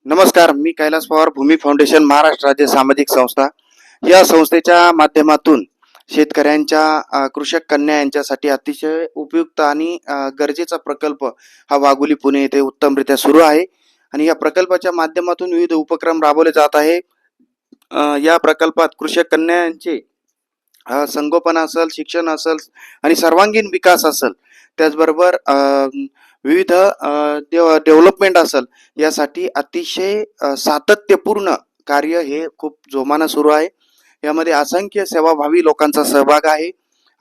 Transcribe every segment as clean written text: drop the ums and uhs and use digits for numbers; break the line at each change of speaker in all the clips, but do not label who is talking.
नमस्कार, मी कैलास पवार. भूमी फाउंडेशन महाराष्ट्र राज्य सामाजिक संस्था या संस्थेच्या माध्यमातून शेतकऱ्यांच्या कृषक कन्या यांच्यासाठी अतिशय उपयुक्त आणि गरजेचा प्रकल्प हा वाघोली पुणे येथे उत्तमरित्या सुरू आहे आणि या प्रकल्पाच्या माध्यमातून विविध उपक्रम राबवले जात आहे. या प्रकल्पात कृषक कन्या यांचे संगोपन असेल, शिक्षण असेल आणि सर्वांगीण विकास असेल, त्याचबरोबर विविध डेव्हलपमेंट असेल, यासाठी अतिशय सातत्यपूर्ण कार्य हे खूप जोमानं सुरू आहे. यामध्ये असंख्य सेवाभावी लोकांचा सहभाग आहे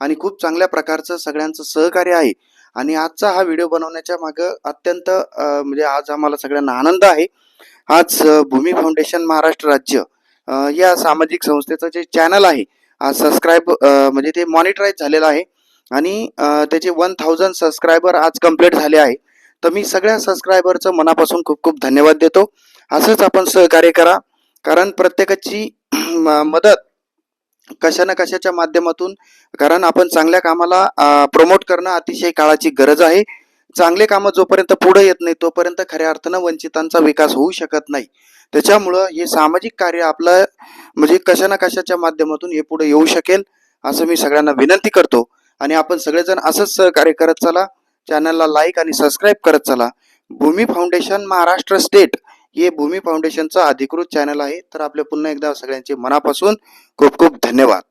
आणि खूप चांगल्या प्रकारचं सगळ्यांचं सहकार्य आहे. आणि आजचा हा व्हिडिओ बनवण्याच्या मागं अत्यंत म्हणजे आज आम्हाला सगळ्यांना आनंद आहे. आज भूमी फाउंडेशन महाराष्ट्र राज्य या सामाजिक संस्थेचं जे चॅनल आहे, आज सबस्क्राईब म्हणजे ते मॉनिटराईज झालेलं आहे आणि त्याचे 1000 सबस्क्रायबर आज कंप्लीट झाले आहे. तर मी सगळ्या सबस्क्रायबरचं मनापासून खूप खूप धन्यवाद देतो. असंच आपण सहकार्य करा, कारण प्रत्येकाची मदत कशा ना कशाच्या माध्यमातून, कारण आपण चांगल्या कामाला प्रमोट करणं अतिशय काळाची गरज आहे. चांगले कामं जोपर्यंत पुढे येत नाही तोपर्यंत खऱ्या अर्थानं वंचितांचा विकास होऊ शकत नाही. त्याच्यामुळं हे सामाजिक कार्य आपलं म्हणजे कशा ना कशाच्या माध्यमातून हे पुढे येऊ शकेल असं मी सगळ्यांना विनंती करतो. आणि आपण सगळेजण असंच सहकार्य करत चला. चॅनलला लाईक आणि सबस्क्राईब करत चला. भूमी फाउंडेशन महाराष्ट्र स्टेट हे भूमी फाउंडेशनचं अधिकृत चॅनल आहे. तर आपले पुन्हा एकदा सगळ्यांचे मनापासून खूप खूप धन्यवाद.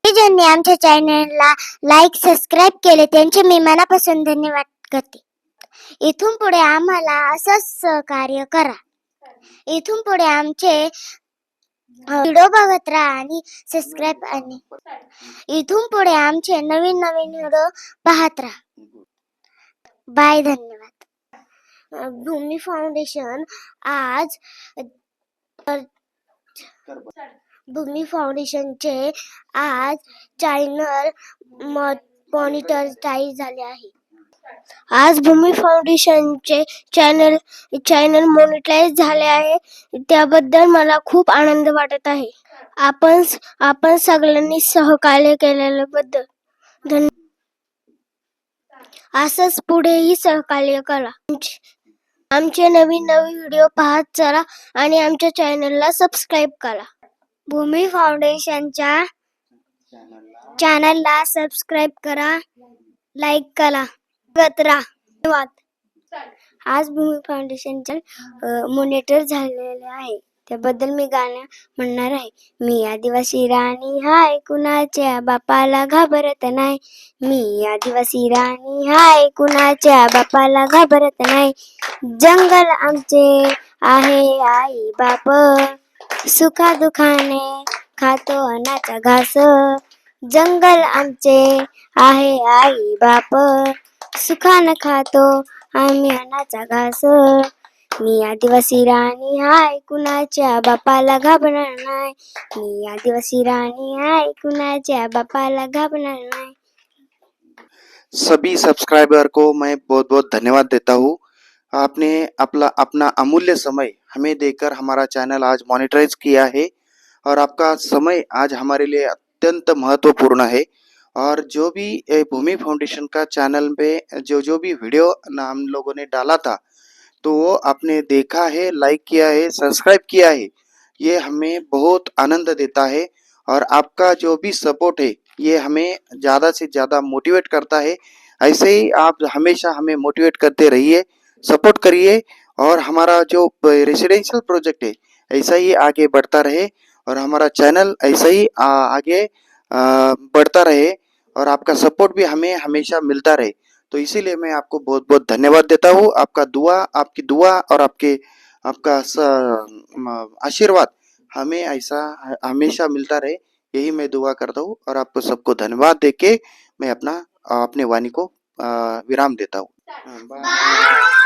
ज्यांनी आमच्या चॅनलला लाईक सबस्क्राईब केले त्यांचे मी मनापासून धन्यवाद करते. इथून पुढे आम्हाला असंच सहकार्य करा. इथून पुढे आमचे व्हिडिओ बघत राहा आणि सबस्क्राईब आणि इथून पुढे आमचे नवीन नवीन व्हिडिओ पाहत राहा. बाय, धन्यवाद. भूमी फाउंडेशन आज भूमी फाउंडेशनचे आज चॅनल मॉनिटराईज झाले आहे. आज भूमी फाउंडेशनचे चॅनल मॉनिटराईज झाले आहे, त्याबद्दल मला खूप आनंद वाटत आहे. आपण सगळ्यांनी सहकार्य केल्याबद्दल धन्यवाद. असंच पुढेही सहकार्य करा. आमचे नवीन नवीन व्हिडिओ पाहत चला आणि आमच्या चॅनलला सबस्क्राईब करा. भूमी फाउंडेशनच्या चॅनलला सबस्क्राईब करा, लाईक करा, बघत राहा. धन्यवाद. आज भूमी फाउंडेशनचे मॉनिटर झालेले आहे, त्याबद्दल मी गाणं म्हणणार आहे. मी आदिवासी राणी हाय, कुणाच्या बापाला घाबरत नाही. मी आदिवासी राणी हाय, कुणाच्या बापाला घाबरत नाही. जंगल आमचे आहे आई बाप, सुखादुखाने खातो अन्नाचा घास. जंगल आमचे आहे आई बाप, सुखानं खातो आम्ही अन्नाचा घास. मी आदिवासी राणी हाय, कुणाच्या बापाला घाबरणार नाही. मी आदिवासी राणी हाय, कुणाच्या बापाला घाबरणार नाही.
सभी सब्सक्राइबर को मैं बहुत बहुत धन्यवाद देता हूँ. आपने अपना अमूल्य समय हमें देकर हमारा चैनल आज मॉनिटराइज किया है और आपका समय आज हमारे लिए अत्यंत महत्वपूर्ण है. और जो भी भूमि फाउंडेशन का चैनल पे जो भी वीडियो हम लोगों ने डाला था, तो वो आपने देखा है, लाइक किया है, सब्सक्राइब किया है. ये हमें बहुत आनंद देता है और आपका जो भी सपोर्ट है ये हमें ज़्यादा से ज़्यादा मोटिवेट करता है. ऐसे ही आप हमेशा हमें मोटिवेट करते रहिए, सपोर्ट करिए और हमारा जो रेसिडेंशियल प्रोजेक्ट है ऐसा ही आगे बढ़ता रहे और हमारा चैनल ऐसा ही आगे बढ़ता रहे और आपका सपोर्ट भी हमें हमेशा मिलता रहे. तो इसीलिए मैं आपको बहुत बहुत धन्यवाद देता हूँ. आपकी दुआ और आपका आशीर्वाद हमें ऐसा हमेशा मिलता रहे, यही मैं दुआ करता हूँ. और आपको सबको धन्यवाद देके मैं अपने वाणी को विराम देता हूँ. बाय.